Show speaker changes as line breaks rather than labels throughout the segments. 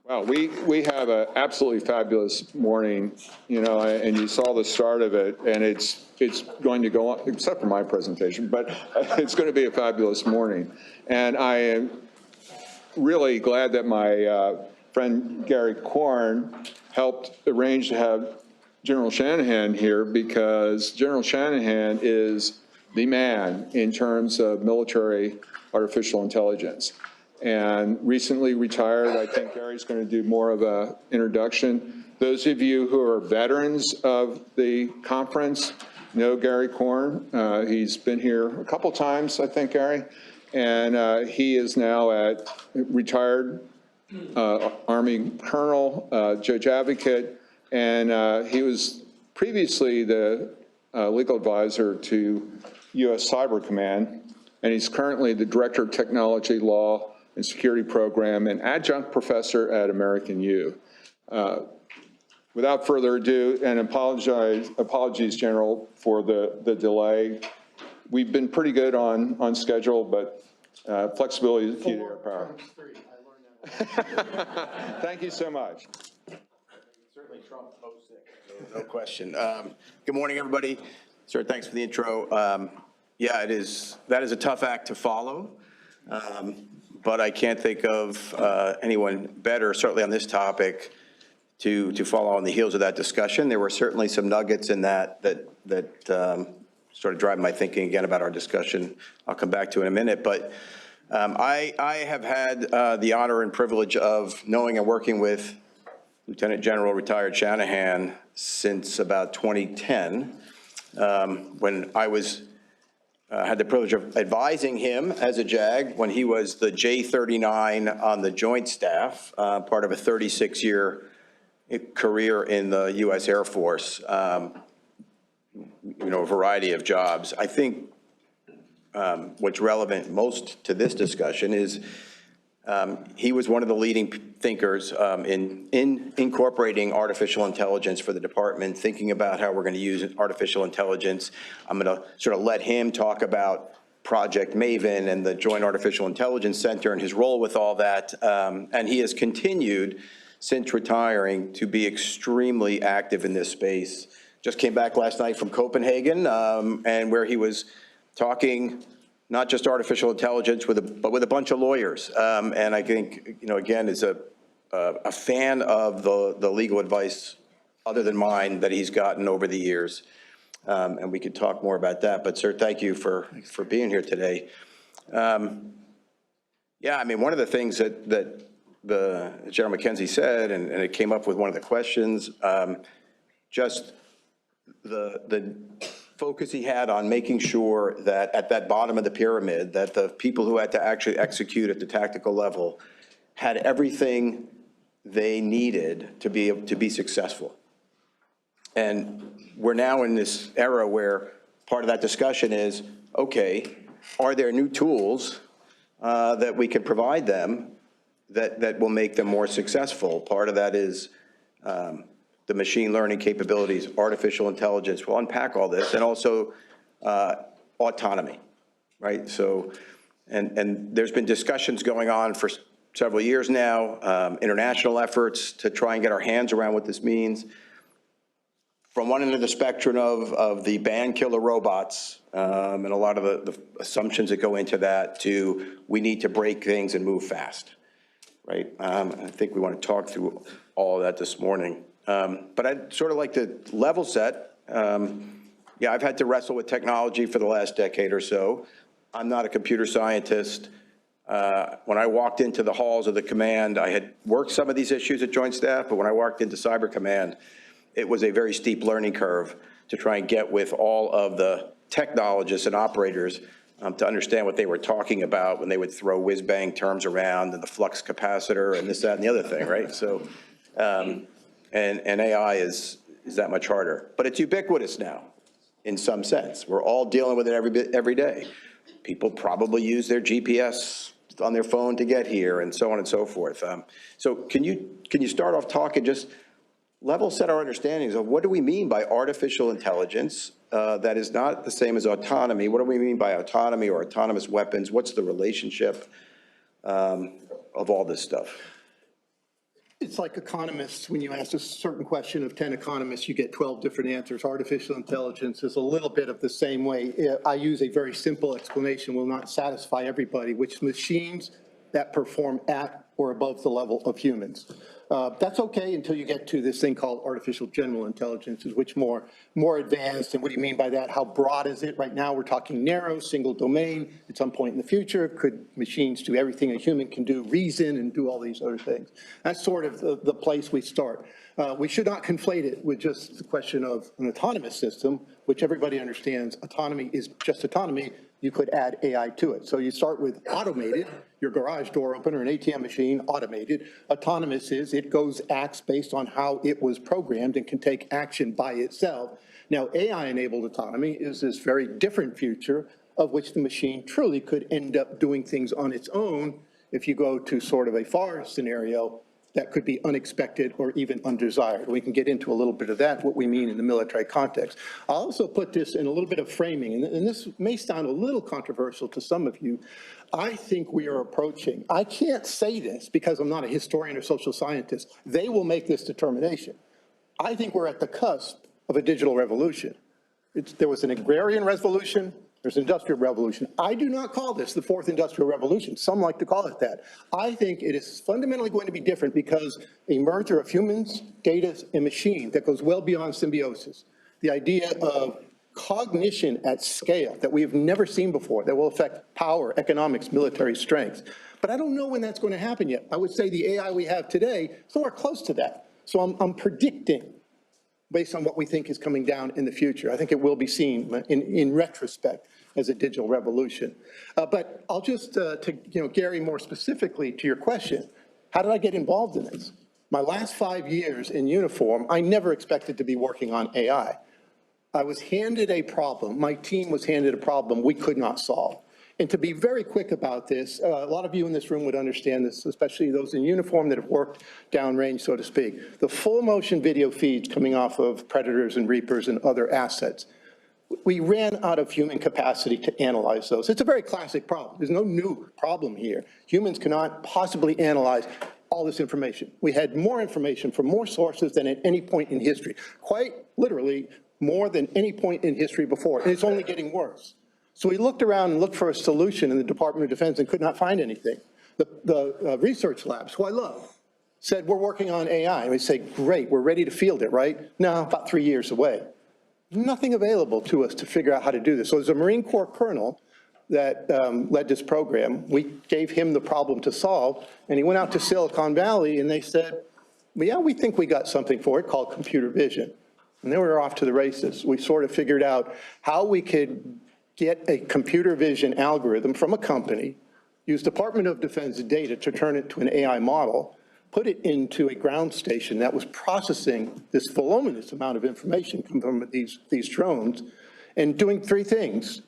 Well, we have an absolutely fabulous morning, you know, and you saw the start of it, and it's going to go on, except for my presentation, but it's going to be a fabulous morning. And I am really glad that my friend Gary Korn helped arrange to have General Shanahan here, because General Shanahan is the man in terms of military artificial intelligence. And recently retired. I think Gary's going to do more of an introduction. Those of you who are veterans of the conference know Gary Korn. He's been here a couple times, I think, Gary. And he is now a retired Army colonel, judge advocate, and he was previously the legal advisor to U.S. Cyber Command, and he's currently the Director of Technology, Law, and Security Program and adjunct professor at American U. Without further ado, and apologies, General, for the delay. We've been pretty good on schedule, but flexibility is the key to our power. Thank you so much.
Certainly Trump post-sick, no question. Good morning, everybody. Sir, thanks for the intro. Yeah, that is a tough act to follow. But I can't think of anyone better, certainly on this topic, to follow on the heels of that discussion. There were certainly some nuggets in that sort of drive my thinking again about our discussion. I'll come back to in a minute. But I have had the honor and privilege of knowing and working with Lieutenant General retired Shanahan since about 2010, when I was had the privilege of advising him as a JAG when he was the J39 on the Joint Staff, part of a 36-year career in the U.S. Air Force, you know, a variety of jobs. I think what's relevant most to this discussion is he was one of the leading thinkers in incorporating artificial intelligence for the department, thinking about how we're going to use artificial intelligence. I'm going to sort of let him talk about Project Maven and the Joint Artificial Intelligence Center and his role with all that. And he has continued since retiring to be extremely active in this space. Just came back last night from Copenhagen, and where he was talking not just artificial intelligence, but with a bunch of lawyers. And I think, you know, again, is a fan of the legal advice other than mine that he's gotten over the years. And we could talk more about that. But, sir, thank you for being here today. Yeah, I mean, one of the things that the General McKenzie said, and it came up with one of the questions, just the focus he had on making sure that at that bottom of the pyramid, that the people who had to actually execute at the tactical level had everything they needed to be successful. And we're now in this era where part of that discussion is, okay, are there new tools that we can provide them that will make them more successful? Part of that is the machine learning capabilities, artificial intelligence. We'll unpack all this, and also autonomy, right? So, and there's been discussions going on for several years now, international efforts to try and get our hands around what this means. From one end of the spectrum of the ban killer robots, and a lot of the assumptions that go into that, to we need to break things and move fast, right? I think we want to talk through all of that this morning. But I'd sort of like to level set. Yeah, I've had to wrestle with technology for the last decade or so. I'm not a computer scientist. When I walked into the halls of the command, I had worked some of these issues at Joint Staff, but when I walked into Cyber Command, it was a very steep learning curve to try and get with all of the technologists and operators to understand what they were talking about when they would throw whiz-bang terms around and the flux capacitor and this, that, and the other thing, right? So, and AI is that much harder. But it's ubiquitous now, in some sense. We're all dealing with it every day. People probably use their GPS on their phone to get here, and so on and so forth. So can you start off talking, just level set our understandings of what do we mean by artificial intelligence that is not the same as autonomy? What do we mean by autonomy or autonomous weapons? What's the relationship of all this stuff?
It's like economists, when you ask a certain question of 10 economists, you get 12 different answers. Artificial intelligence is a little bit of the same way. I use a very simple explanation, will not satisfy everybody, which machines that perform at or above the level of humans. That's okay until you get to this thing called artificial general intelligence, which more advanced. And what do you mean by that? How broad is it? Right now, we're talking narrow, single domain. At some point in the future, could machines do everything a human can do, reason and do all these other things? That's sort of the place we start. We should not conflate it with just the question of an autonomous system, which everybody understands autonomy is just autonomy. You could add AI to it. So you start with automated, your garage door opener, an ATM machine, automated. Autonomous is it acts based on how it was programmed and can take action by itself. Now, AI-enabled autonomy is this very different future of which the machine truly could end up doing things on its own if you go to sort of a far scenario that could be unexpected or even undesired. We can get into a little bit of that, what we mean in the military context. I'll also put this in a little bit of framing, and this may sound a little controversial to some of you. I think we are approaching, I can't say this because I'm not a historian or social scientist. They will make this determination. I think we're at the cusp of a digital revolution. There was an agrarian revolution, there's an industrial revolution. I do not call this the fourth industrial revolution. Some like to call it that. I think it is fundamentally going to be different because a merger of humans, data, and machine that goes well beyond symbiosis. The idea of cognition at scale that we have never seen before that will affect power, economics, military strength. But I don't know when that's going to happen yet. I would say the AI we have today is somewhere close to that. So I'm predicting based on what we think is coming down in the future. I think it will be seen in retrospect as a digital revolution. But I'll just, Gary, more specifically to your question, how did I get involved in this? My last 5 years in uniform, I never expected to be working on AI. I was handed a problem, my team was handed a problem we could not solve. And to be very quick about this, a lot of you in this room would understand this, especially those in uniform that have worked downrange, so to speak. The full motion video feeds coming off of Predators and Reapers and other assets, we ran out of human capacity to analyze those. It's a very classic problem. There's no new problem here. Humans cannot possibly analyze all this information. We had more information from more sources than at any point in history, quite literally more than any point in history before, and it's only getting worse. So we looked around and looked for a solution in the Department of Defense and could not find anything. The research labs, who I love, said, we're working on AI. And we say, great, we're ready to field it, right? No, about 3 years away. Nothing available to us to figure out how to do this. So as a Marine Corps colonel that led this program, we gave him the problem to solve, and he went out to Silicon Valley and they said, well, yeah, we think we got something for it called computer vision. And then we were off to the races. We sort of figured out how we could get a computer vision algorithm from a company, use Department of Defense data to turn it to an AI model, put it into a ground station that was processing this voluminous amount of information coming from these drones and doing three things: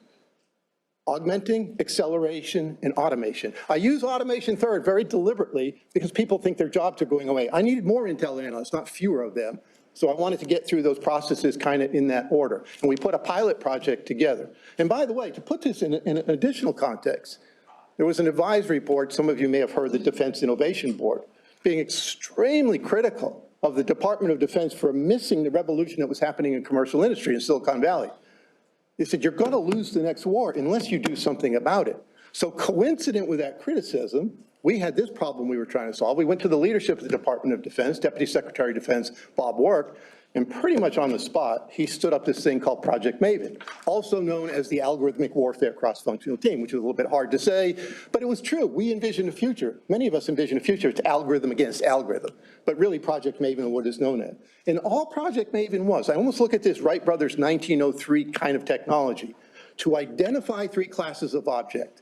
augmenting, acceleration, and automation. I use automation third very deliberately because people think their jobs are going away. I needed more Intel analysts, not fewer of them. So I wanted to get through those processes kind of in that order. And we put a pilot project together. And by the way, to put this in an additional context, there was an advisory board, some of you may have heard the Defense Innovation Board, being extremely critical of the Department of Defense for missing the revolution that was happening in commercial industry in Silicon Valley. They said, you're going to lose the next war unless you do something about it. So coincident with that criticism, we had this problem we were trying to solve. We went to the leadership of the Department of Defense, Deputy Secretary of Defense Bob Work, and pretty much on the spot, he stood up this thing called Project Maven, also known as the Algorithmic Warfare Cross-Functional Team, which is a little bit hard to say, but it was true. We envisioned a future. Many of us envision a future. It's algorithm against algorithm, but really Project Maven is what it's known as. And all Project Maven was, I almost look at this Wright Brothers 1903 kind of technology, to identify three classes of object.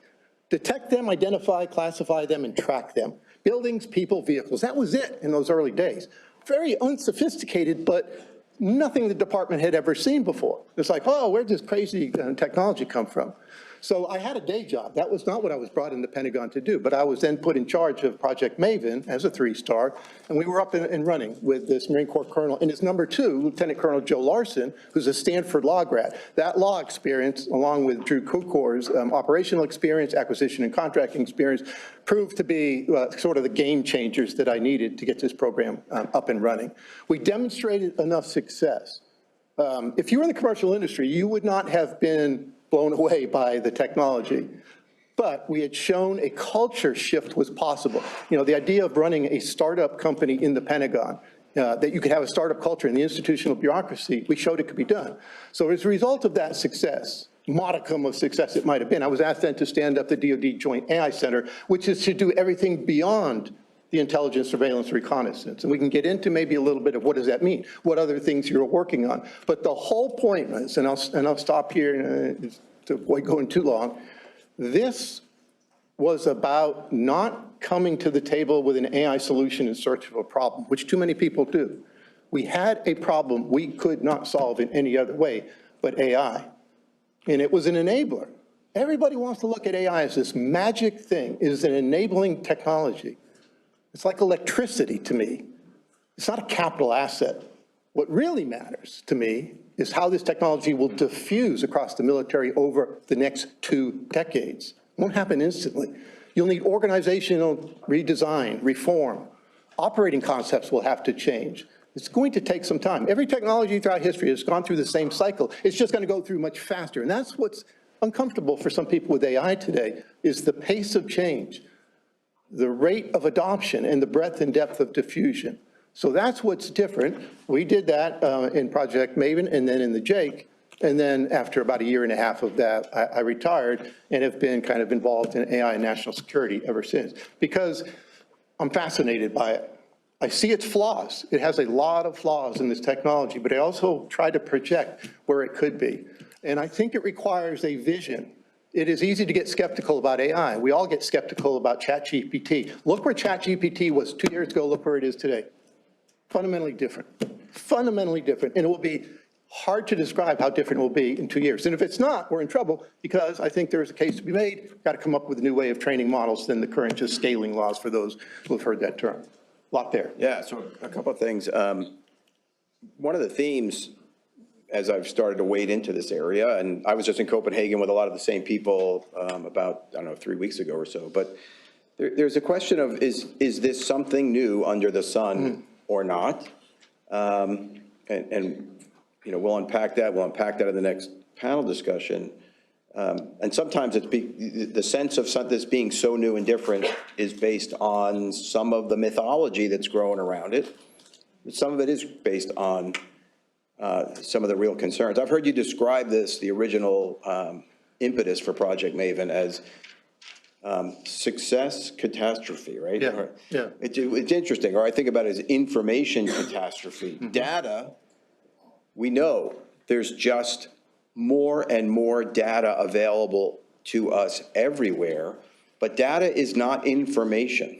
Detect them, identify, classify them, and track them. Buildings, people, vehicles. That was it in those early days. Very unsophisticated, but nothing the department had ever seen before. It's like, oh, where'd this crazy technology come from? So I had a day job. That was not what I was brought in the Pentagon to do, but I was then put in charge of Project Maven as a 3-star, and we were up and running with this Marine Corps colonel and his number 2, Lieutenant Colonel Joe Larson, who's a Stanford law grad. That law experience, along with Drew Kukor's operational experience, acquisition and contracting experience, proved to be sort of the game changers that I needed to get this program up and running. We demonstrated enough success. If you were in the commercial industry, you would not have been blown away by the technology. But we had shown a culture shift was possible. You know, the idea of running a startup company in the Pentagon, that you could have a startup culture in the institutional bureaucracy, we showed it could be done. So as a result of that success, modicum of success it might have been, I was asked then to stand up the DoD Joint AI Center, which is to do everything beyond the intelligence, surveillance, reconnaissance. And we can get into maybe a little bit of what does that mean, what other things you're working on. But the whole point is, and I'll stop here to avoid going too long, this was about not coming to the table with an AI solution in search of a problem, which too many people do. We had a problem we could not solve in any other way but AI. And it was an enabler. Everybody wants to look at AI as this magic thing. It is an enabling technology. It's like electricity to me. It's not a capital asset. What really matters to me is how this technology will diffuse across the military over the next 2 decades. It won't happen instantly. You'll need organizational redesign, reform. Operating concepts will have to change. It's going to take some time. Every technology throughout history has gone through the same cycle. It's just going to go through much faster. And that's what's uncomfortable for some people with AI today, is the pace of change, the rate of adoption, and the breadth and depth of diffusion. So that's what's different. We did that in Project Maven and then in the Jake. And then after about 1.5 years of that, I retired and have been kind of involved in AI and national security ever since, because I'm fascinated by it. I see its flaws. It has a lot of flaws in this technology, but I also try to project where it could be. And I think it requires a vision. It is easy to get skeptical about AI. We all get skeptical about ChatGPT. Look where ChatGPT was 2 years ago, look where it is today. Fundamentally different. Fundamentally different. And it will be hard to describe how different it will be in 2 years. And if it's not, we're in trouble, because I think there's a case to be made. We've got to come up with a new way of training models than the current just scaling laws for those who have heard that term. A lot there.
Yeah, so a couple of things. One of the themes, as I've started to wade into this area, and I was just in Copenhagen with a lot of the same people about, I don't know, 3 weeks ago or so, but there's a question of, is this something new under the sun or not? And you know, we'll unpack that in the next panel discussion. And sometimes it's the sense of this being so new and different is based on some of the mythology that's growing around it. Some of it is based on some of the real concerns. I've heard you describe this, the original impetus for Project Maven, as success catastrophe, right?
Yeah, yeah.
It's interesting, or I think about it as information catastrophe. Data, we know there's just more and more data available to us everywhere, but data is not information,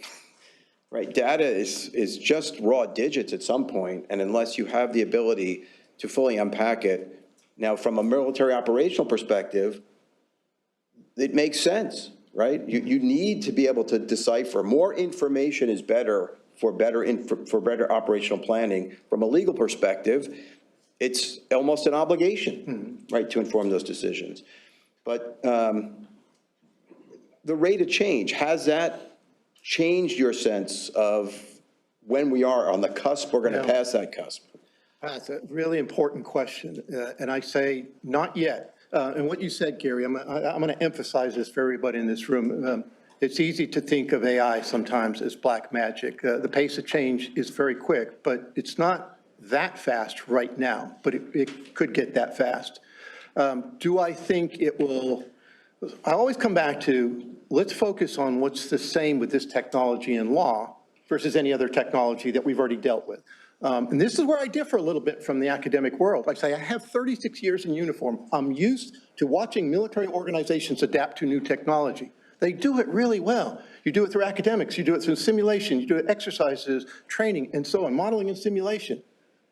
right? Data is just raw digits at some point, and unless you have the ability to fully unpack it. Now, from a military operational perspective, it makes sense, right? You need to be able to decipher. More information is better for better operational planning. From a legal perspective, it's almost an obligation, right, to inform those decisions. But the rate of change, has that changed your sense of when we are on the cusp, we're going to pass that cusp?
That's a really important question, and I say not yet. And what you said, Gary, I'm going to emphasize this for everybody in this room. It's easy to think of AI sometimes as black magic. The pace of change is very quick, but it's not that fast right now, but it could get that fast. Do I think it will? I always come back to, let's focus on what's the same with this technology and law versus any other technology that we've already dealt with. And this is where I differ a little bit from the academic world. Like I say, I have 36 years in uniform. I'm used to watching military organizations adapt to new technology. They do it really well. You do it through academics, you do it through simulation, you do it exercises, training, and so on, modeling and simulation.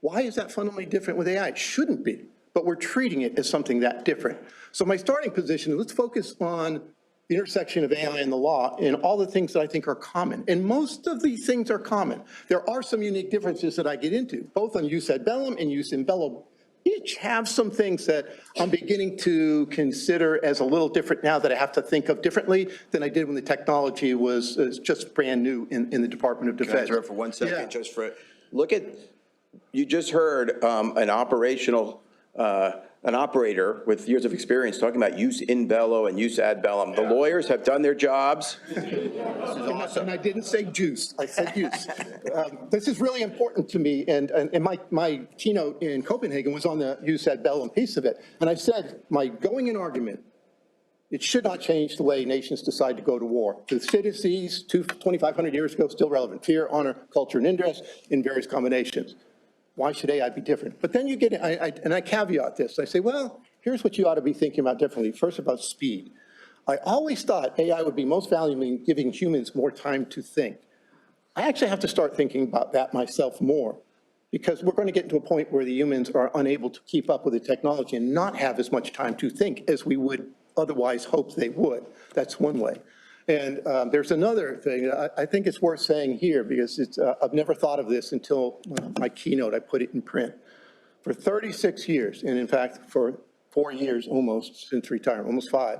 Why is that fundamentally different with AI? It shouldn't be. but we're treating it as something that different. So my starting position is let's focus on the intersection of AI and the law and all the things that I think are common. And most of these things are common. There are some unique differences that I get into, both on jus ad bellum and jus in bello. Each have some things that I'm beginning to consider as a little different now that I have to think of differently than I did when the technology was just brand new in the Department of
Can I
Defense.
interrupt for 1 second?
Yeah.
Just for, look at, you just heard an operator with years of experience talking about jus in bello and jus ad bellum. The lawyers have done their jobs.
And I didn't say juice, I said juice. This is really important to me, and my keynote in Copenhagen was on the jus ad bellum piece of it. And I said, my going in argument, it should not change the way nations decide to go to war. The Thucydides, 2,500 years ago, still relevant. Fear, honor, culture, and interest in various combinations. Why should AI be different? But then you get, and I caveat this. I say, well, here's what you ought to be thinking about differently. First, about speed. I always thought AI would be most valuable in giving humans more time to think. I actually have to start thinking about that myself more, because we're going to get into a point where the humans are unable to keep up with the technology and not have as much time to think as we would otherwise hope they would. That's one way. And there's another thing I think it's worth saying here, because it's, I've never thought of this until my keynote, I put it in print. For 36 years, and in fact, for 4 years almost since retirement, almost 5,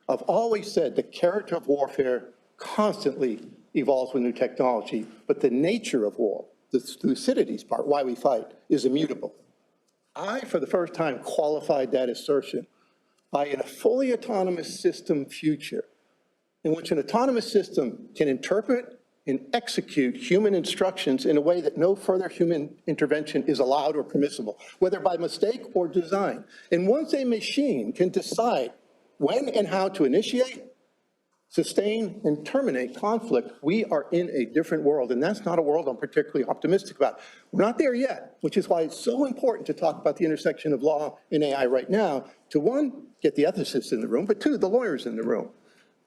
I've always said the character of warfare constantly evolves with new technology, but the nature of war, the Thucydides part, why we fight, is immutable. I, for the first time, qualified that assertion by in a fully autonomous system future, in which an autonomous system can interpret and execute human instructions in a way that no further human intervention is allowed or permissible, whether by mistake or design. And once a machine can decide when and how to initiate, sustain, and terminate conflict, we are in a different world, and that's not a world I'm particularly optimistic about. We're not there yet, which is why it's so important to talk about the intersection of law and AI right now, to one, get the ethicists in the room, but two, the lawyers in the room.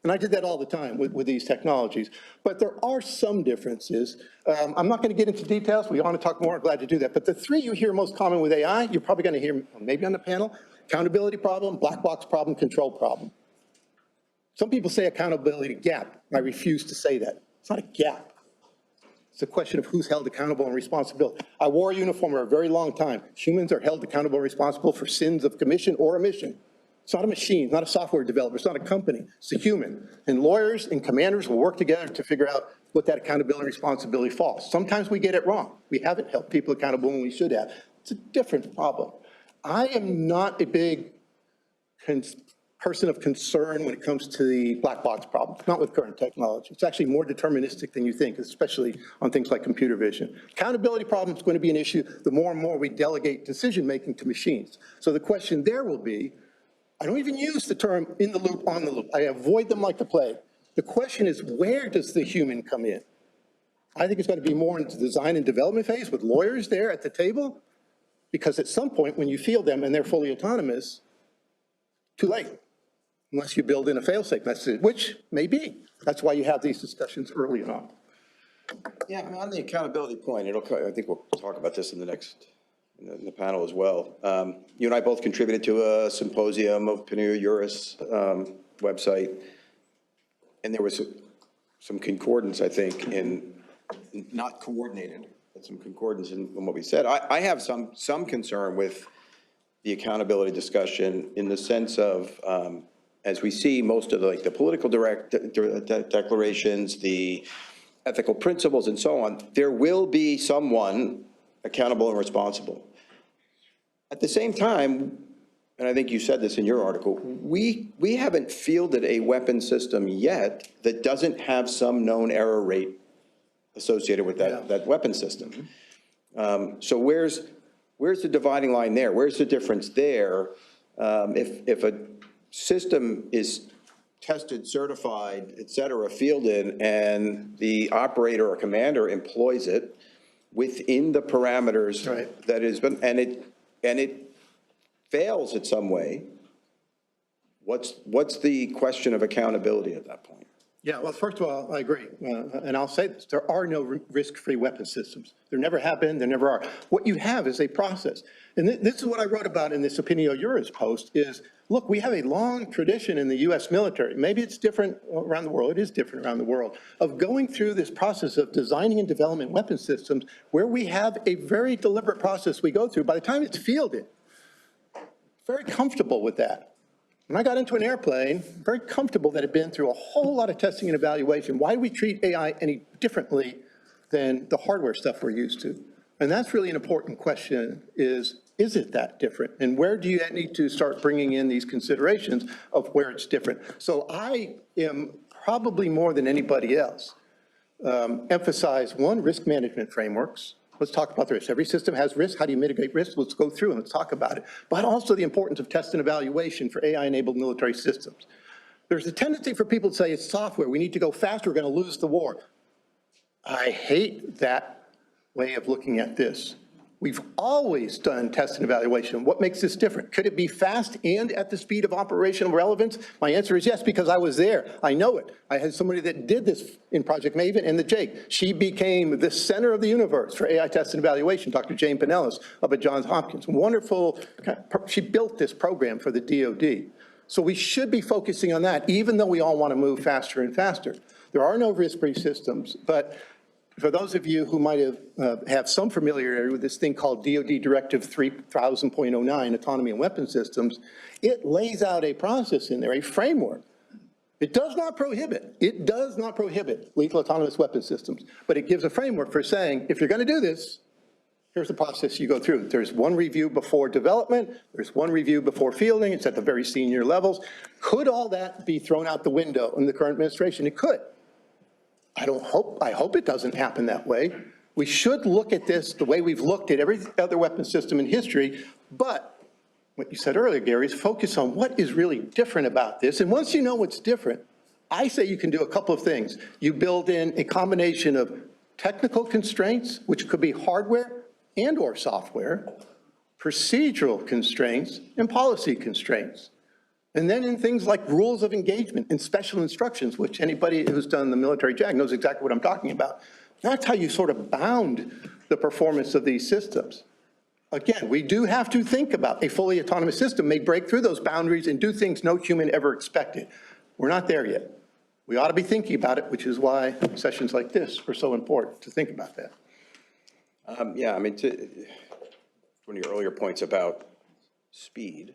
And I did that all the time with these technologies. But there are some differences. I'm not going to get into details. We want to talk more. I'm glad to do that. But the three you hear most common with AI, you're probably going to hear maybe on the panel: accountability problem, black box problem, control problem. Some people say accountability gap. I refuse to say that. It's not a gap. It's a question of who's held accountable and responsible. I wore a uniform for a very long time. Humans are held accountable and responsible for sins of commission or omission. It's not a machine, it's not a software developer, it's not a company, it's a human. And lawyers and commanders will work together to figure out what that accountability and responsibility falls. Sometimes we get it wrong. We haven't held people accountable when we should have. It's a different problem. I am not a big person of concern when it comes to the black box problem, not with current technology. It's actually more deterministic than you think, especially on things like computer vision. Accountability problem is going to be an issue the more and more we delegate decision-making to machines. So the question there will be, I don't even use the term in the loop, on the loop. I avoid them like the plague. The question is, where does the human come in? I think it's going to be more into the design and development phase with lawyers there at the table, because at some point when you field them and they're fully autonomous, too late, unless you build in a fail-safe message, which may be. That's why you have these discussions early on.
Yeah, on the accountability point, I think we'll talk about this in the panel as well. You and I both contributed to a symposium of Penu Juris website, and there was some concordance, I think, in not coordinated, but some concordance in what we said. I have some concern with the accountability discussion in the sense of, as we see most of the political declarations, the ethical principles and so on, there will be someone accountable and responsible. At the same time, and I think you said this in your article, we haven't fielded a weapon system yet that doesn't have some known error rate associated with that weapon system. So where's the dividing line there? Where's the difference there? If a system is tested, certified, et cetera, fielded, and the operator or commander employs it within the parameters that has been, and it fails in some way, what's the question of accountability at that point?
Yeah, well, first of all, I agree. And I'll say this, there are no risk-free weapon systems. There never have been, there never are. What you have is a process. And this is what I wrote about in this Opinio Juris post is, look, we have a long tradition in the US military. Maybe it's different around the world, it is different around the world, of going through this process of designing and developing weapon systems where we have a very deliberate process we go through. By the time it's fielded, very comfortable with that. When I got into an airplane, very comfortable that it had been through a whole lot of testing and evaluation. Why do we treat AI any differently than the hardware stuff we're used to? And that's really an important question is it that different? And where do you need to start bringing in these considerations of where it's different? So I am probably more than anybody else emphasize one, risk management frameworks. Let's talk about the risk. Every system has risk. How do you mitigate risk? Let's go through and let's talk about it. But also the importance of test and evaluation for AI-enabled military systems. There's a tendency for people to say it's software. We need to go faster. We're going to lose the war. I hate that way of looking at this. We've always done test and evaluation. What makes this different? Could it be fast and at the speed of operational relevance? My answer is yes, because I was there. I know it. I had somebody that did this in Project Maven and the Jake. She became the center of the universe for AI test and evaluation, Dr. Jane Pinellas up at Johns Hopkins. Wonderful. She built this program for the DoD. So we should be focusing on that, even though we all want to move faster and faster. There are no risk-free systems, but for those of you who might have some familiarity with this thing called DoD Directive 3000.09, Autonomy and Weapon Systems, it lays out a process in there, a framework. It does not prohibit lethal autonomous weapon systems, but it gives a framework for saying, if you're going to do this, here's the process you go through. There's one review before development, there's one review before fielding, it's at the very senior levels. Could all that be thrown out the window in the current administration? It could. I hope it doesn't happen that way. We should look at this the way we've looked at every other weapon system in history, but what you said earlier, Gary, is focus on what is really different about this. And once you know what's different, I say you can do a couple of things. You build in a combination of technical constraints, which could be hardware and or software, procedural constraints, and policy constraints. And then in things like rules of engagement and special instructions, which anybody who's done the military JAG knows exactly what I'm talking about. That's how you sort of bound the performance of these systems. Again, we do have to think about a fully autonomous system may break through those boundaries and do things no human ever expected. We're not there yet. We ought to be thinking about it, which is why sessions like this are so important to think about that.
Yeah, I mean, one of your earlier points about speed,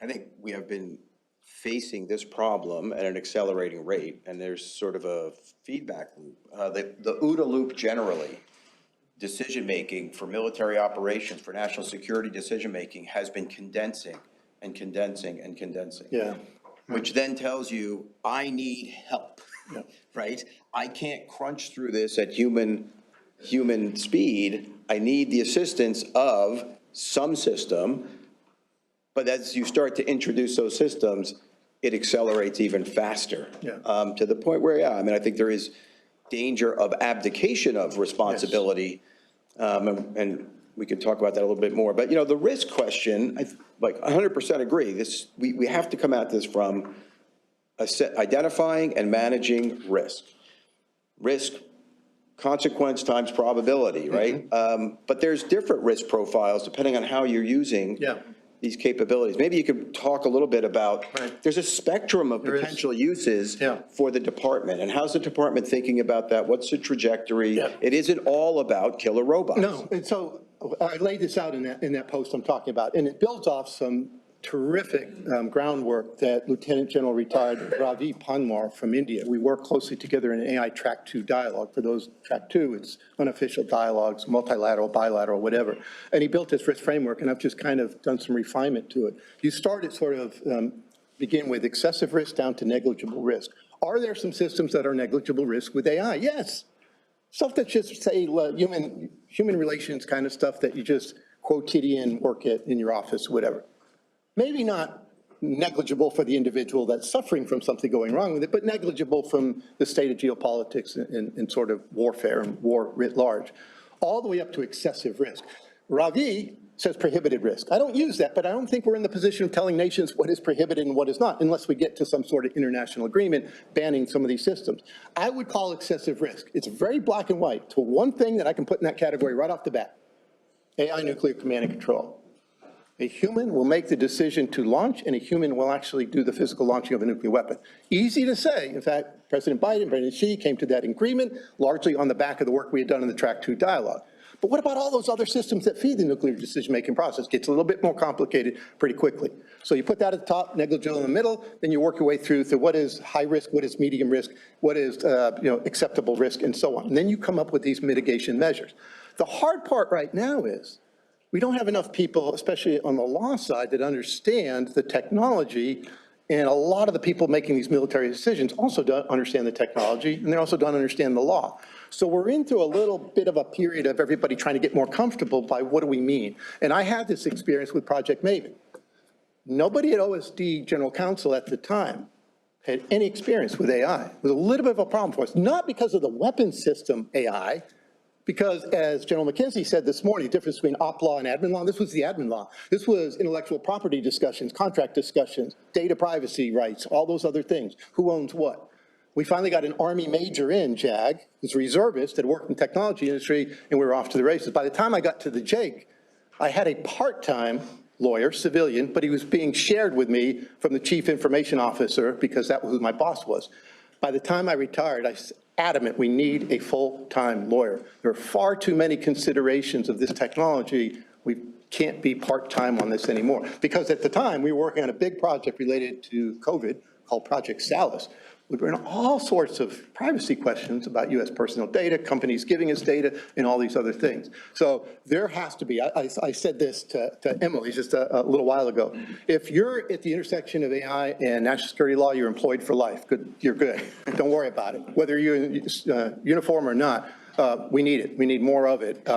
I think we have been facing this problem at an accelerating rate, and there's sort of a feedback loop. The OODA loop generally, decision-making for military operations, for national security decision-making has been condensing and condensing and condensing.
Yeah.
Which then tells you, I need help, right? I can't crunch through this at human speed. I need the assistance of some system. But as you start to introduce those systems, it accelerates even faster. To the point where, I mean, I think there is danger of abdication of responsibility. Yes. And we can talk about that a little bit more. But, you know, the risk question, I 100% agree. We have to come at this from identifying and managing risk. Risk, consequence times probability, right? Mm-hmm. But there's different risk profiles depending on how you're using these capabilities. Maybe you could talk a little bit about, there's a spectrum of potential uses for the department, and how's the department thinking about that? What's the trajectory? It isn't all about killer robots.
No, and so I laid this out in that post I'm talking about, and it builds off some terrific groundwork that Lieutenant General retired Ravi Panwar from India. We work closely together in an AI Track 2 dialogue. For those Track 2, it's unofficial dialogues, multilateral, bilateral, whatever. And he built this risk framework, and I've just kind of done some refinement to it. You start at sort of, begin with excessive risk down to negligible risk. Are there some systems that are negligible risk with AI? Yes. Stuff that's just, say, human relations kind of stuff that you just quotidian work at in your office, whatever. Maybe not negligible for the individual that's suffering from something going wrong with it, but negligible from the state of geopolitics and sort of warfare and war writ large, all the way up to excessive risk. Ravi says prohibited risk. I don't use that, but I don't think we're in the position of telling nations what is prohibited and what is not, unless we get to some sort of international agreement banning some of these systems. I would call excessive risk. It's very black and white to one thing that I can put in that category right off the bat: AI nuclear command and control. A human will make the decision to launch, and a human will actually do the physical launching of a nuclear weapon. Easy to say. In fact, President Biden, President Xi came to that agreement largely on the back of the work we had done in the Track 2 dialogue. But what about all those other systems that feed the nuclear decision-making process? It gets a little bit more complicated pretty quickly. So you put that at the top, negligible in the middle, then you work your way through to what is high risk, what is medium risk, what is acceptable risk, and so on. And then you come up with these mitigation measures. The hard part right now is we don't have enough people, especially on the law side, that understand the technology, and a lot of the people making these military decisions also don't understand the technology, and they also don't understand the law. So we're into a little bit of a period of everybody trying to get more comfortable by what do we mean. And I had this experience with Project Maven. Nobody at OSD General Counsel at the time had any experience with AI. It was a little bit of a problem for us, not because of the weapon system AI, because as General McKenzie said this morning, the difference between op law and admin law, this was the admin law. This was intellectual property discussions, contract discussions, data privacy rights, all those other things. Who owns what? We finally got an Army major in, JAG, who's a reservist that worked in the technology industry, and we were off to the races. By the time I got to the JAG, I had a part-time lawyer, civilian, but he was being shared with me from the chief information officer because that was who my boss was. By the time I retired, I was adamant we need a full-time lawyer. There are far too many considerations of this technology. We can't be part-time on this anymore. Because at the time, we were working on a big project related to COVID called Project Salus. We were in all sorts of privacy questions about U.S. personal data, companies giving us data, and all these other things. So there has to be, I said this to Emily just a little while ago. If you're at the intersection of AI and national security law, you're employed for life. Good, you're good. Don't worry about it. Whether you're in uniform or not, we need it. We need more of it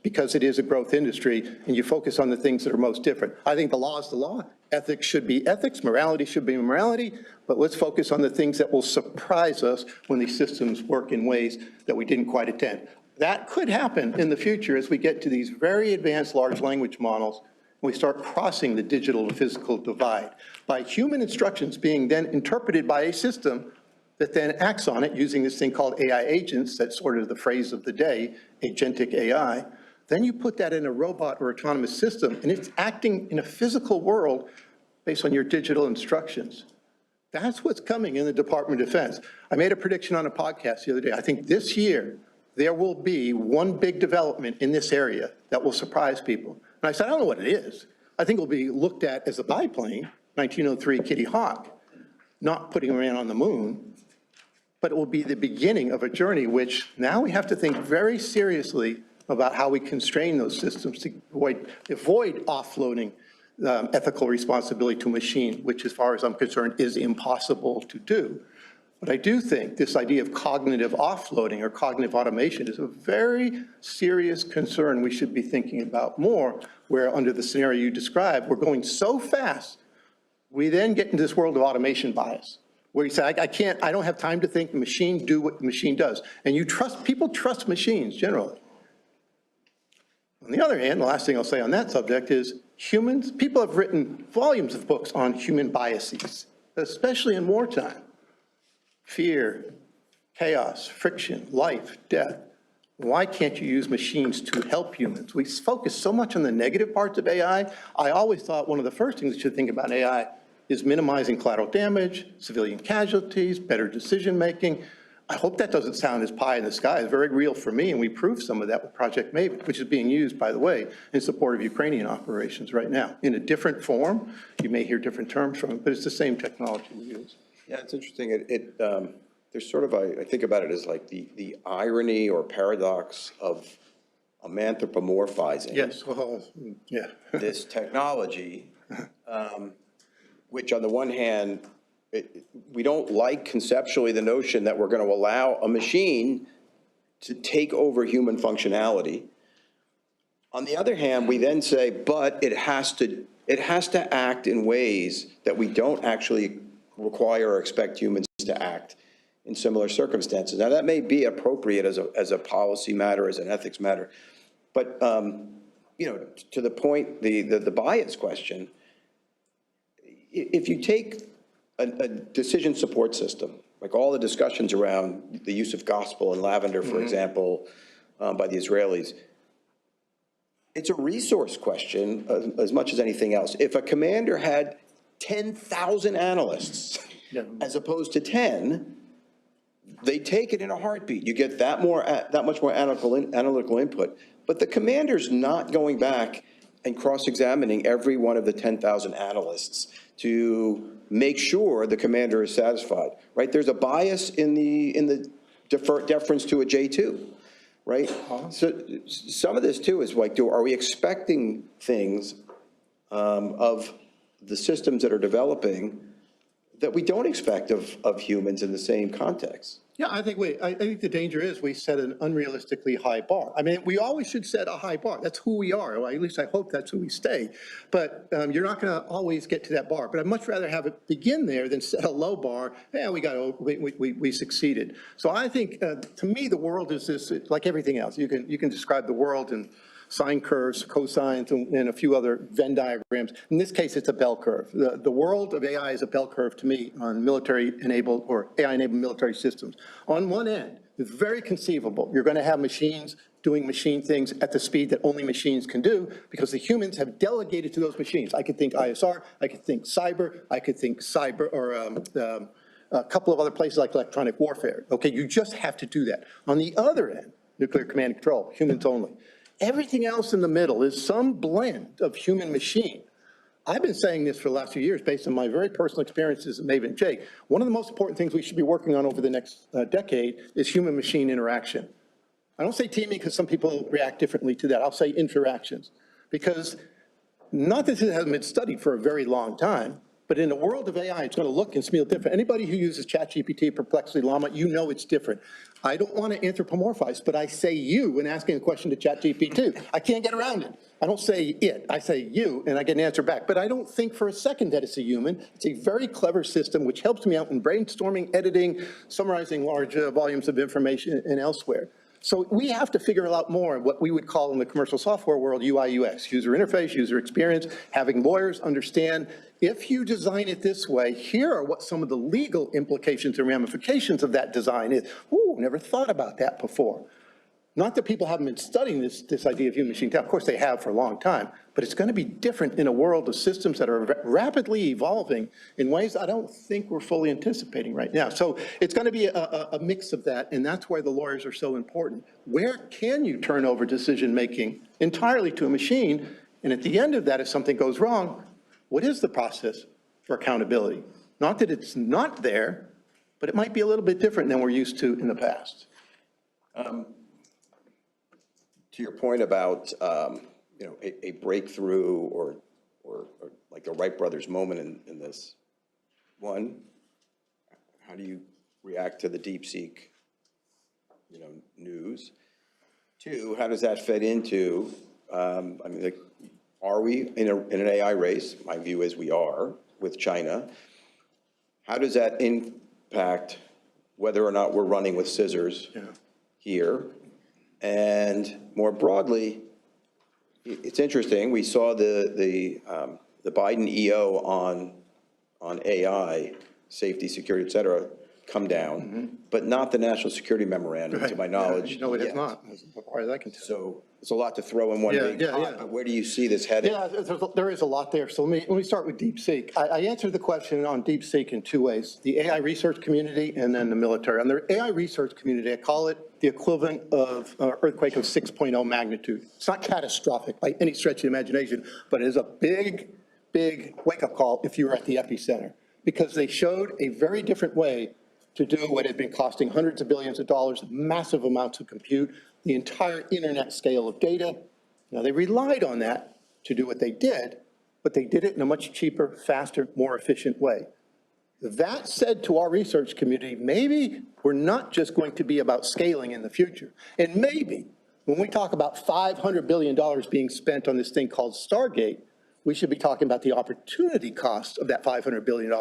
because it is a growth industry, and you focus on the things that are most different. I think the law is the law. Ethics should be ethics, morality should be morality, but let's focus on the things that will surprise us when these systems work in ways that we didn't quite intend. That could happen in the future as we get to these very advanced large language models, and we start crossing the digital to physical divide by human instructions being then interpreted by a system that then acts on it using this thing called AI agents. That's sort of the phrase of the day, agentic AI. Then you put that in a robot or autonomous system, and it's acting in a physical world based on your digital instructions. That's what's coming in the Department of Defense. I made a prediction on a podcast the other day. I think this year there will be one big development in this area that will surprise people. And I said, I don't know what it is. I think it will be looked at as a biplane, 1903 Kitty Hawk, not putting a man on the moon, but it will be the beginning of a journey which now we have to think very seriously about how we constrain those systems to avoid offloading ethical responsibility to a machine, which as far as I'm concerned is impossible to do. But I do think this idea of cognitive offloading or cognitive automation is a very serious concern we should be thinking about more, where under the scenario you described, we're going so fast, we then get into this world of automation bias, where you say, I don't have time to think, the machine do what the machine does. And you trust, people trust machines generally. On the other hand, the last thing I'll say on that subject is humans, people have written volumes of books on human biases, especially in wartime. Fear, chaos, friction, life, death. Why can't you use machines to help humans? We focus so much on the negative parts of AI. I always thought one of the first things you should think about AI is minimizing collateral damage, civilian casualties, better decision-making. I hope that doesn't sound as pie in the sky. It's very real for me, and we proved some of that with Project Maven, which is being used, by the way, in support of Ukrainian operations right now. In a different form, you may hear different terms from it, but it's the same technology we use.
Yeah, it's interesting. There's sort of, I think about it as like the irony or paradox of anthropomorphizing
Yes, yeah.
this technology, which on the one hand, we don't like conceptually the notion that we're going to allow a machine to take over human functionality. On the other hand, we then say, but it has to act in ways that we don't actually require or expect humans to act in similar circumstances. Now, that may be appropriate as a policy matter, as an ethics matter, but to the point, the bias question, if you take a decision support system, like all the discussions around the use of gospel and lavender, for example, by the Israelis, it's a resource question as much as anything else. If a commander had 10,000 analysts as opposed to 10, they take it in a heartbeat. You get that much more analytical input. But the commander's not going back and cross-examining every one of the 10,000 analysts to make sure the commander is satisfied, right? There's a bias in the deference to a J2, right? So some of this too is like, are we expecting things of the systems that are developing that we don't expect of humans in the same context?
Yeah, I think the danger is we set an unrealistically high bar. I mean, we always should set a high bar. That's who we are. Well, at least I hope that's who we stay. But you're not going to always get to that bar. But I'd much rather have it begin there than set a low bar. Yeah, we succeeded. So I think, to me, the world is this, like everything else. You can describe the world in sine curves, cosines, and a few other Venn diagrams. In this case, it's a bell curve. The world of AI is a bell curve to me on military-enabled or AI-enabled military systems. On one end, it's very conceivable. You're going to have machines doing machine things at the speed that only machines can do because the humans have delegated to those machines. I could think ISR, I could think cyber, I could think cyber, or a couple of other places like electronic warfare. Okay, you just have to do that. On the other end, nuclear command and control, humans only. Everything else in the middle is some blend of human machine. I've been saying this for the last few years based on my very personal experiences at Maven and Jake. One of the most important things we should be working on over the next decade is human-machine interaction. I don't say teaming because some people react differently to that. I'll say interactions. Because not that it hasn't been studied for a very long time, but in the world of AI, it's going to look and smell different. Anybody who uses ChatGPT, Perplexity, Llama, you know it's different. I don't want to anthropomorphize, but I say you when asking a question to ChatGPT. I can't get around it. I don't say it, I say you, and I get an answer back. But I don't think for a second that it's a human. It's a very clever system which helps me out in brainstorming, editing, summarizing large volumes of information and elsewhere. So we have to figure out more what we would call in the commercial software world UI UX, user interface, user experience, having lawyers understand if you design it this way, here are what some of the legal implications and ramifications of that design is. Ooh, never thought about that before. Not that people haven't been studying this idea of human-machine. Of course, they have for a long time, but it's going to be different in a world of systems that are rapidly evolving in ways I don't think we're fully anticipating right now. So it's going to be a mix of that, and that's why the lawyers are so important. Where can you turn over decision-making entirely to a machine? And at the end of that, if something goes wrong, what is the process for accountability? Not that it's not there, but it might be a little bit different than we're used to in the past.
To your point about a breakthrough or like a Wright brothers moment in this, one, how do you react to the DeepSeek news? Two, how does that fit into are we in an AI race? My view is we are with China. How does that impact whether or not we're running with scissors here? And more broadly, it's interesting. We saw the Biden EO on AI, safety, security, et cetera, come down, but not the national security memorandum, to my knowledge.
No, it is not, as far as I can tell.
So it's a lot to throw in one big pot, but where do you see this heading?
Yeah, there is a lot there. So let me start with DeepSeek. I answered the question on DeepSeek in two ways, the AI research community and then the military. On the AI research community, I call it the equivalent of earthquake of 6.0 magnitude. It's not catastrophic by any stretch of the imagination, but it is a big, big wake-up call if you were at the epicenter, because they showed a very different way to do what had been costing hundreds of billions of dollars, massive amounts of compute, the entire internet scale of data. Now, they relied on that to do what they did, but they did it in a much cheaper, faster, more efficient way. That said to our research community, maybe we're not just going to be about scaling in the future. And maybe when we talk about $500 billion being spent on this thing called Stargate, we should be talking about the opportunity cost of that $500 billion.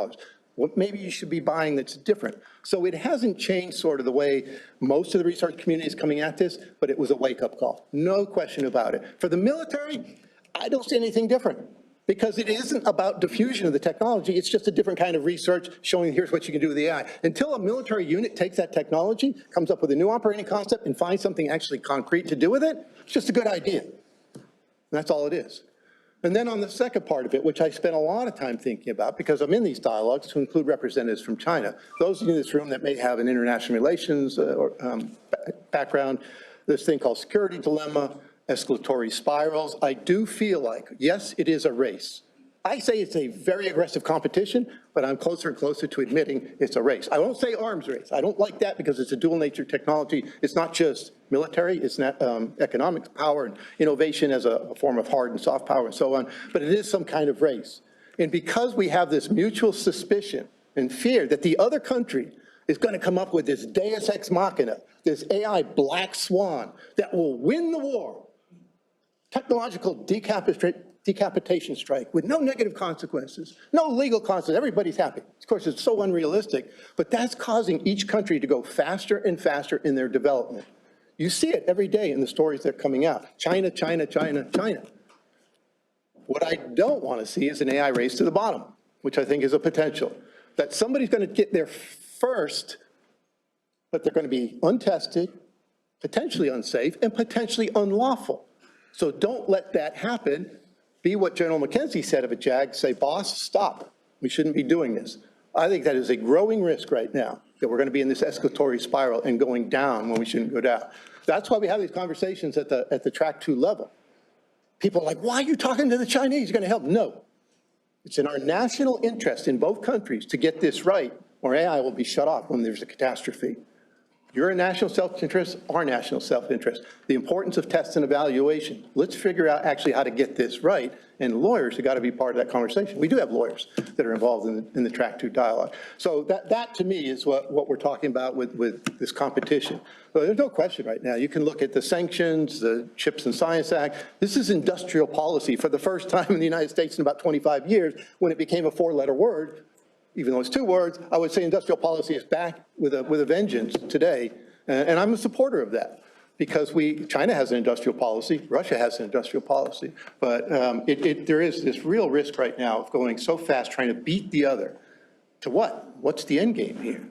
what maybe you should be buying that's different. So it hasn't changed sort of the way most of the research community is coming at this, but it was a wake-up call. No question about it. For the military, I don't see anything different, because it isn't about diffusion of the technology. It's just a different kind of research showing here's what you can do with the AI. Until a military unit takes that technology, comes up with a new operating concept, and finds something actually concrete to do with it, it's just a good idea. And that's all it is. And then on the second part of it, which I spent a lot of time thinking about, because I'm in these dialogues to include representatives from China, those in this room that may have an international relations background, this thing called security dilemma, escalatory spirals. I do feel like, yes, it is a race. I say it's a very aggressive competition, but I'm closer and closer to admitting it's a race. I won't say arms race. I don't like that because it's a dual nature technology. It's not just military, it's not economic power and innovation as a form of hard and soft power and so on, but it is some kind of race. And because we have this mutual suspicion and fear that the other country is going to come up with this deus ex machina, this AI black swan that will win the war, technological decapitation strike with no negative consequences, no legal consequences, everybody's happy. Of course, it's so unrealistic, but that's causing each country to go faster and faster in their development. You see it every day in the stories that are coming out. China, China, China, China. What I don't want to see is an AI race to the bottom, which I think is a potential. That somebody's going to get there first, but they're going to be untested, potentially unsafe, and potentially unlawful. So don't let that happen. Be what General McKenzie said of a JAG, say, boss, stop. We shouldn't be doing this. I think that is a growing risk right now, that we're going to be in this escalatory spiral and going down when we shouldn't go down. That's why we have these conversations at the track 2 level. People are like, why are you talking to the Chinese? You're going to help. No. It's in our national interest in both countries to get this right, or AI will be shut off when there's a catastrophe. Your national self-interest, our national self-interest. The importance of test and evaluation. Let's figure out actually how to get this right, and lawyers have got to be part of that conversation. We do have lawyers that are involved in the track 2 dialogue. So that to me is what we're talking about with this competition. But there's no question right now. You can look at the sanctions, the Chips and Science Act. This is industrial policy for the first time in the United States in about 25 years when it became a 4-letter word. Even though it's 2 words, I would say industrial policy is back with a vengeance today, and I'm a supporter of that, because China has an industrial policy, Russia has an industrial policy, but there is this real risk right now of going so fast trying to beat the other. To what? What's the end game here?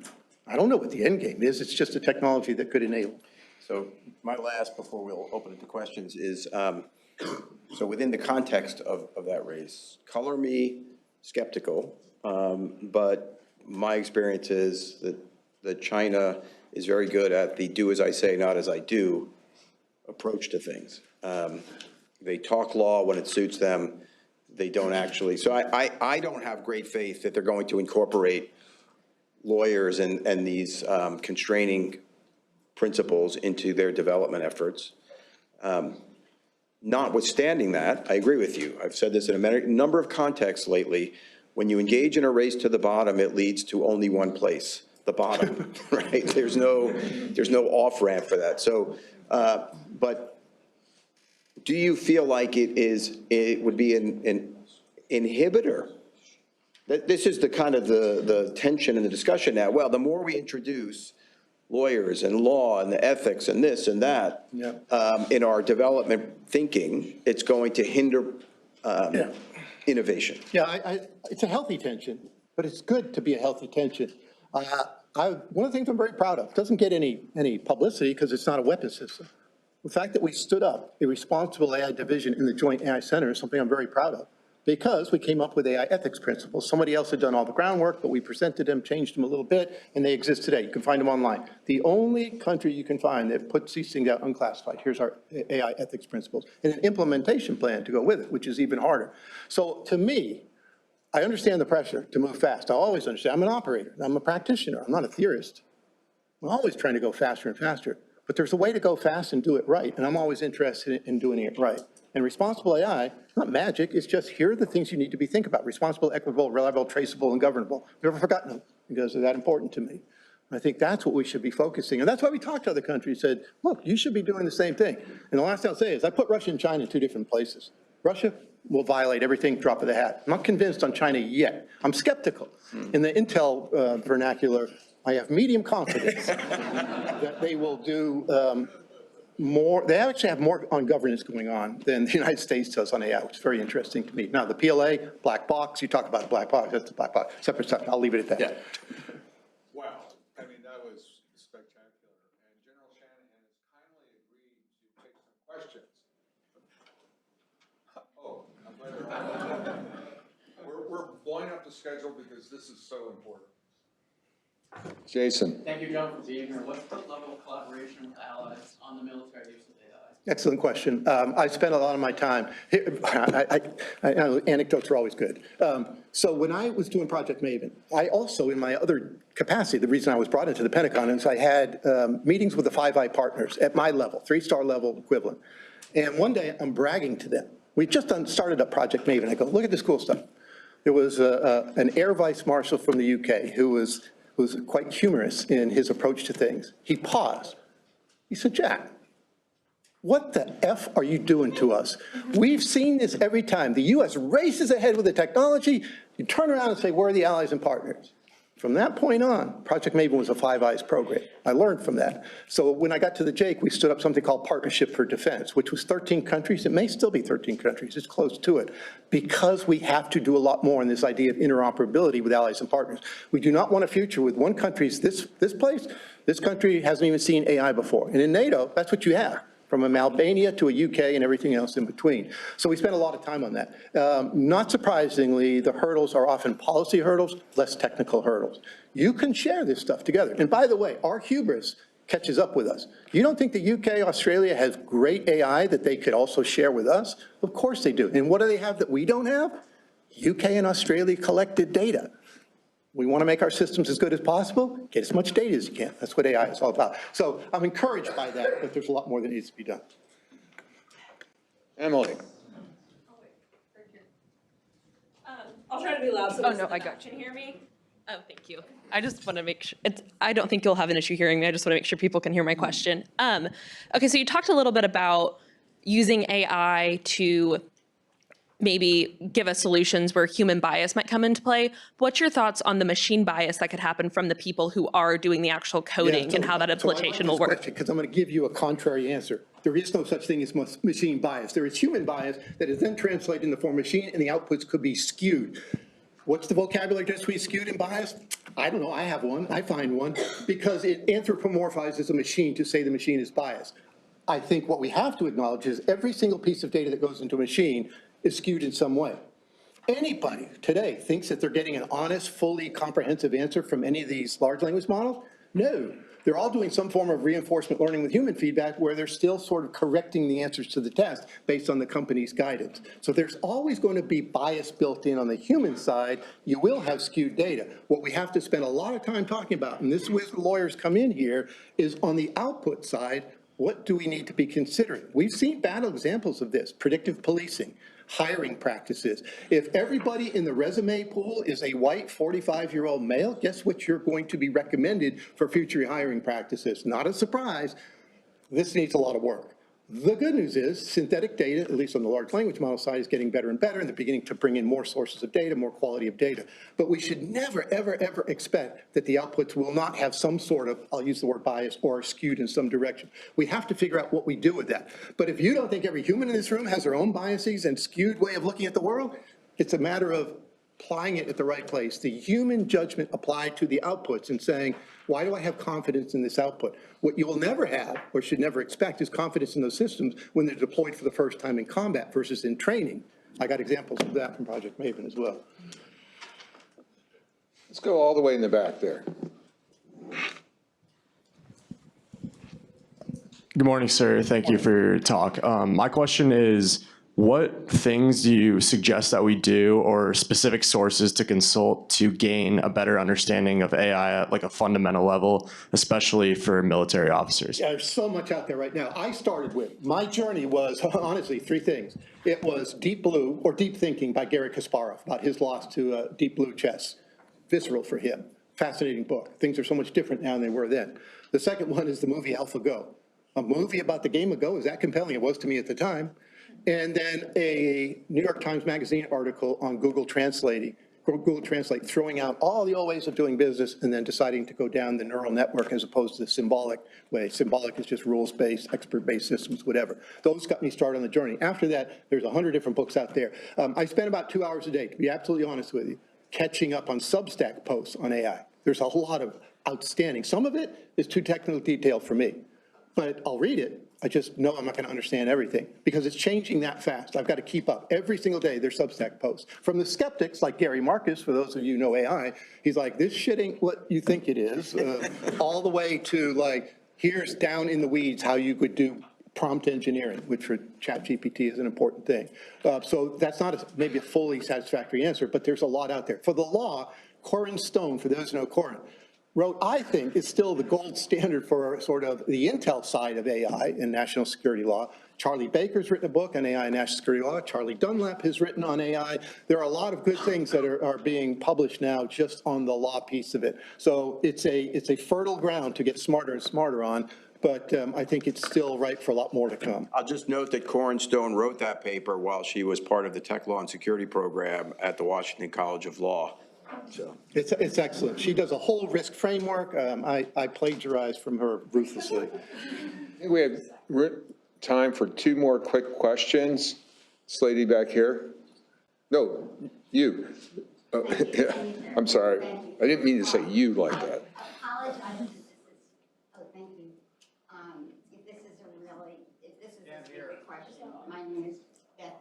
I don't know what the end game is. It's just a technology that could enable.
So my last, before we'll open it to questions, is so within the context of that race, color me skeptical. But my experience is that China is very good at the do as I say, not as I do approach to things. They talk law when it suits them. They don't actually. So I don't have great faith that they're going to incorporate lawyers and these constraining principles into their development efforts. Notwithstanding that, I agree with you. I've said this in a number of contexts lately. When you engage in a race to the bottom, it leads to only one place, the bottom, right? There's no off-ramp for that. So, but do you feel like it would be an inhibitor? This is the kind of the tension in the discussion now. Well, the more we introduce lawyers and law and the ethics and this and that in our development thinking, it's going to hinder innovation.
Yeah, it's a healthy tension, but it's good to be a healthy tension. One of the things I'm very proud of, doesn't get any publicity because it's not a weapon system. The fact that we stood up a responsible AI division in the Joint AI Center is something I'm very proud of, because we came up with AI ethics principles. Somebody else had done all the groundwork, but we presented them, changed them a little bit, and they exist today. You can find them online. The only country you can find that puts these things out unclassified, here's our AI ethics principles, and an implementation plan to go with it, which is even harder. So to me, I understand the pressure to move fast. I always understand. I'm an operator. I'm a practitioner. I'm not a theorist. I'm always trying to go faster and faster. But there's a way to go fast and do it right, and I'm always interested in doing it right. And responsible AI, not magic, it's just here are the things you need to be thinking about. Responsible, equitable, reliable, traceable, and governable. I've never forgotten them because they're that important to me. I think that's what we should be focusing. And that's why we talked to other countries, said, look, you should be doing the same thing. And the last thing I'll say is I put Russia and China in 2 different places. Russia, will violate everything, drop of the hat. I'm not convinced on China yet. I'm skeptical. In the Intel vernacular, I have medium confidence that they will do more. They actually have more on governance going on than the United States does on AI, which is very interesting to me. Now, the PLA, black box, you talk about a black box, that's a black box, separate stuff. I'll leave it at that.
Yeah.
Wow, I mean, that was spectacular. And General Shanahan has kindly agreed to take some questions. Oh, I'm glad we're blowing up the schedule because this is so important. Jason.
Thank you, John, for being here. What's the level of collaboration with allies on the military use of AI?
Excellent question. I spent a lot of my time, anecdotes are always good. So when I was doing Project Maven, I also, in my other capacity, the reason I was brought into the Pentagon is I had meetings with the Five Eye partners at my level, 3-star level equivalent. And one day I'm bragging to them. We just started up Project Maven. I go, look at this cool stuff. There was an Air Vice Marshal from the UK who was quite humorous in his approach to things. He paused. He said, Jack, what the F are you doing to us? We've seen this every time. The US races ahead with the technology. You turn around and say, where are the allies and partners? From that point on, Project Maven was a Five Eyes program. I learned from that. So when I got to the JAIC, we stood up something called Partnership for Defense, which was 13 countries. It may still be 13 countries. It's close to it. Because we have to do a lot more in this idea of interoperability with allies and partners. We do not want a future with one country's this place. This country hasn't even seen AI before. And in NATO, that's what you have. From Albania to a UK and everything else in between. So we spent a lot of time on that. Not surprisingly, the hurdles are often policy hurdles, less technical hurdles. You can share this stuff together. And by the way, our hubris catches up with us. You don't think the UK, Australia has great AI that they could also share with us? Of course they do. And what do they have that we don't have? UK and Australia collected data. We want to make our systems as good as possible, get as much data as you can. That's what AI is all about. So I'm encouraged by that, but there's a lot more that needs to be done.
Emily.
I'll try to be loud so
Oh, no, I got
can hear me.
Oh, thank you. I just want to make sure, I don't think you'll have an issue hearing me. I just want to make sure people can hear my question. Okay, so you talked a little bit about using AI to maybe give us solutions where human bias might come into play. What's your thoughts on the machine bias that could happen from the people who are doing the actual coding and how that implementation will work?
Because I'm going to give you a contrary answer. There is no such thing as machine bias. There is human bias that is then translated in the form of machine, and the outputs could be skewed. What's the vocabulary just be skewed and biased? I don't know. I have one. I find one because it anthropomorphizes a machine to say the machine is biased. I think what we have to acknowledge is every single piece of data that goes into a machine is skewed in some way. Anybody today thinks that they're getting an honest, fully comprehensive answer from any of these large language models? No. They're all doing some form of reinforcement learning with human feedback where they're still sort of correcting the answers to the test based on the company's guidance. So there's always going to be bias built in on the human side. You will have skewed data. What we have to spend a lot of time talking about, and this is where the lawyers come in here, is on the output side, what do we need to be considering? We've seen bad examples of this, predictive policing, hiring practices. If everybody in the resume pool is a white 45-year-old male, guess what you're going to be recommended for future hiring practices? Not a surprise. This needs a lot of work. The good news is synthetic data, at least on the large language model side, is getting better and better, and they're beginning to bring in more sources of data, more quality of data. But we should never, ever, ever expect that the outputs will not have some sort of, I'll use the word bias, or skewed in some direction. We have to figure out what we do with that. But if you don't think every human in this room has their own biases and skewed way of looking at the world, it's a matter of applying it at the right place. The human judgment applied to the outputs and saying, why do I have confidence in this output? What you will never have, or should never expect, is confidence in those systems when they're deployed for the first time in combat versus in training. I got examples of that from Project Maven as well.
Let's go all the way in the back there.
Good morning, sir. Thank you for your talk. My question is, what things do you suggest that we do or specific sources to consult to gain a better understanding of AI at like a fundamental level, especially for military officers?
Yeah, there's so much out there right now. I started with, my journey was honestly 3 things. It was Deep Blue, or Deep Thinking by Garry Kasparov, about his loss to Deep Blue chess. Visceral for him. Fascinating book. Things are so much different now than they were then. The second one is the movie AlphaGo. A movie about the game of Go is that compelling. It was to me at the time. And then a New York Times Magazine article on Google Translate, throwing out all the old ways of doing business and then deciding to go down the neural network as opposed to the symbolic way. Symbolic is just rules-based, expert-based systems, whatever. Those got me started on the journey. After that, there's 100 different books out there. I spend about 2 hours a day, to be absolutely honest with you, catching up on Substack posts on AI. There's a lot of outstanding. Some of it is too technical detail for me, but I'll read it. I just know I'm not going to understand everything because it's changing that fast. I've got to keep up. Every single day there's Substack posts. From the skeptics like Gary Marcus, for those of you who know AI, he's like, this shit ain't what you think it is, all the way to like, here's down in the weeds how you could do prompt engineering, which for ChatGPT is an important thing. So that's not maybe a fully satisfactory answer, but there's a lot out there. For the law, Corin Stone, for those who know Corin, wrote, I think, is still the gold standard for sort of the intel side of AI in national security law. Charlie Baker's written a book on AI and national security law. Charlie Dunlap has written on AI. There are a lot of good things that are being published now just on the law piece of it. So it's a fertile ground to get smarter and smarter on, but I think it's still ripe for a lot more to come.
I'll just note that Corin Stone wrote that paper while she was part of the Tech Law and Security program at the Washington College of Law. So
It's excellent. She does a whole risk framework. I plagiarize from her ruthlessly.
I think we have time for 2 more quick questions. This lady back here. No, you. Oh, yeah, I'm sorry. I didn't mean to say you like that.
Apologize if this is, oh, thank you. If this is a stupid question, my name is Beth.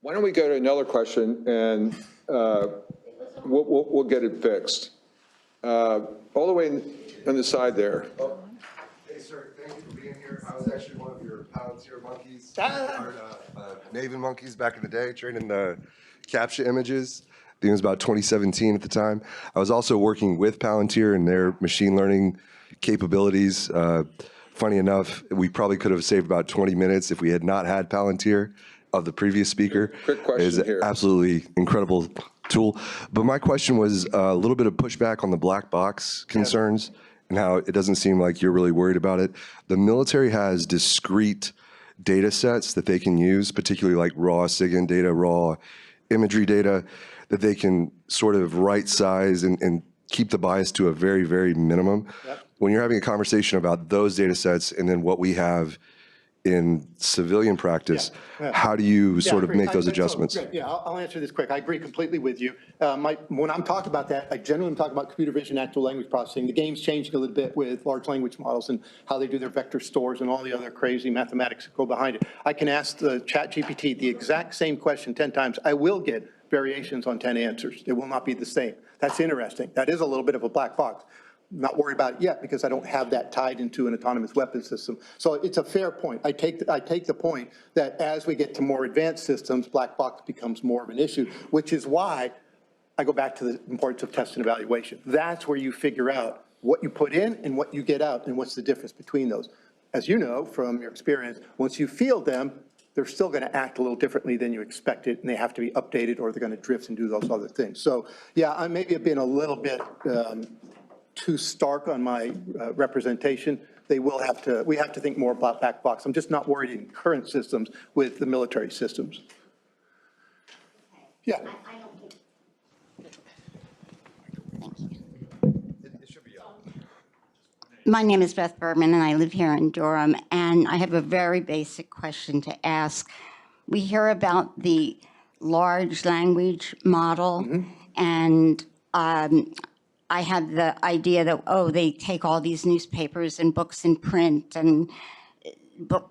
Why don't we go to another question and we'll get it fixed. All the way on the side there.
Hey, sir, thank you for being here. I was actually one of your Palantir monkeys, or Maven monkeys back in the day, training the CAPTCHA images. I think it was about 2017 at the time. I was also working with Palantir and their machine learning capabilities. Funny enough, we probably could have saved about 20 minutes if we had not had Palantir of the previous speaker.
Quick question here.
Absolutely incredible tool. But my question was a little bit of pushback on the black box concerns and how it doesn't seem like you're really worried about it. The military has discrete data sets that they can use, particularly like raw SIGINT data, raw imagery data, that they can sort of right size and keep the bias to a very, very minimum.
Yep.
When you're having a conversation about those data sets and then what we have in civilian practice, how do you sort of make those adjustments?
Yeah, I'll answer this quick. I agree completely with you. When I'm talking about that, I generally talk about computer vision, natural language processing. The game's changing a little bit with large language models and how they do their vector stores and all the other crazy mathematics that go behind it. I can ask the ChatGPT the exact same question 10 times. I will get variations on 10 answers. It will not be the same. That's interesting. That is a little bit of a black box. Not worried about it yet because I don't have that tied into an autonomous weapon system. So it's a fair point. I take the point that as we get to more advanced systems, black box becomes more of an issue, which is why I go back to the importance of test and evaluation. That's where you figure out what you put in and what you get out and what's the difference between those. As you know from your experience, once you field them, they're still going to act a little differently than you expected, and they have to be updated or they're going to drift and do those other things. So yeah, I maybe have been a little bit too stark on my representation. We have to think more about black box. I'm just not worried in current systems with the military systems. Yeah.
I don't think. Thank you. My name is Beth Berman, and I live here in Durham, and I have a very basic question to ask. We hear about the large language model, and I have the idea that, oh, they take all these newspapers and books in print and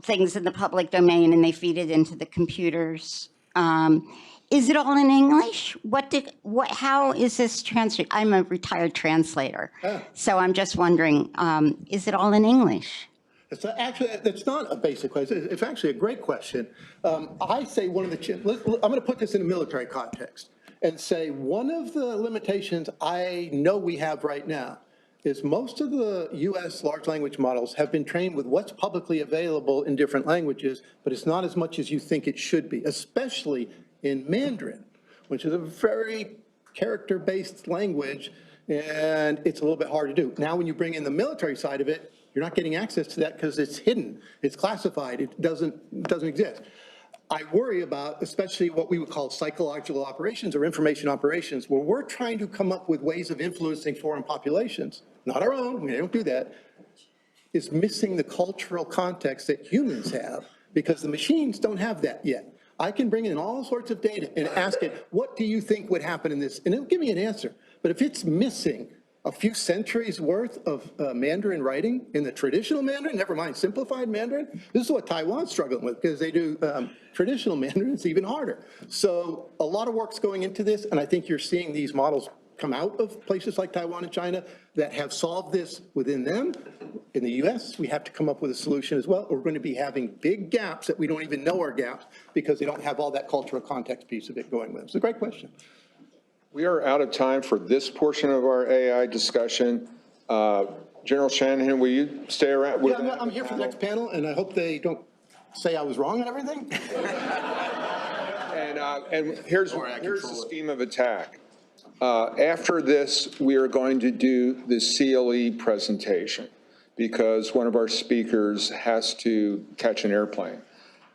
things in the public domain and they feed it into the computers. Is it all in English? How is this translated? I'm a retired translator, so I'm just wondering, is it all in English?
It's not a basic question. It's actually a great question. I say one of the, I'm going to put this in a military context and say one of the limitations I know we have right now is most of the US large language models have been trained with what's publicly available in different languages, but it's not as much as you think it should be, especially in Mandarin, which is a very character-based language, and it's a little bit hard to do. Now, when you bring in the military side of it, You're not getting access to that because it's hidden, it's classified, it doesn't exist. I worry about especially what we would call psychological operations or information operations, where we're trying to come up with ways of influencing foreign populations, not our own, we don't do that, is missing the cultural context that humans have, because the machines don't have that yet. I can bring in all sorts of data and ask it, what do you think would happen in this? And it'll give me an answer. But if it's missing a few centuries worth of Mandarin writing in the traditional Mandarin, never mind simplified Mandarin, this is what Taiwan's struggling with, because they do traditional Mandarin, it's even harder. So a lot of work's going into this, and I think you're seeing these models come out of places like Taiwan and China that have solved this within them. In the US, we have to come up with a solution as well. We're going to be having big gaps that we don't even know are gaps because they don't have all that cultural context piece of it going with them. It's a great question.
We are out of time for this portion of our AI discussion. General Shanahan, will you stay around?
Yeah, I'm here for the next panel, and I hope they don't say I was wrong on everything.
And here's the scheme of attack. After this, we are going to do the CLE presentation because one of our speakers has to catch an airplane.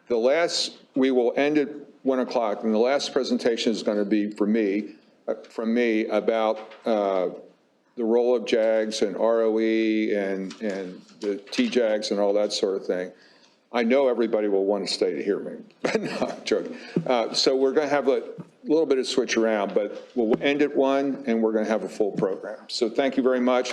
We will end at 1 o'clock, and the last presentation is going to be from me about the role of JAGs and ROE and the TJAGs and all that sort of thing. I know everybody will want to stay to hear me, but no, I'm joking. So we're going to have a little bit of switch around, but we'll end at 1 and we're going to have a full program. So thank you very much.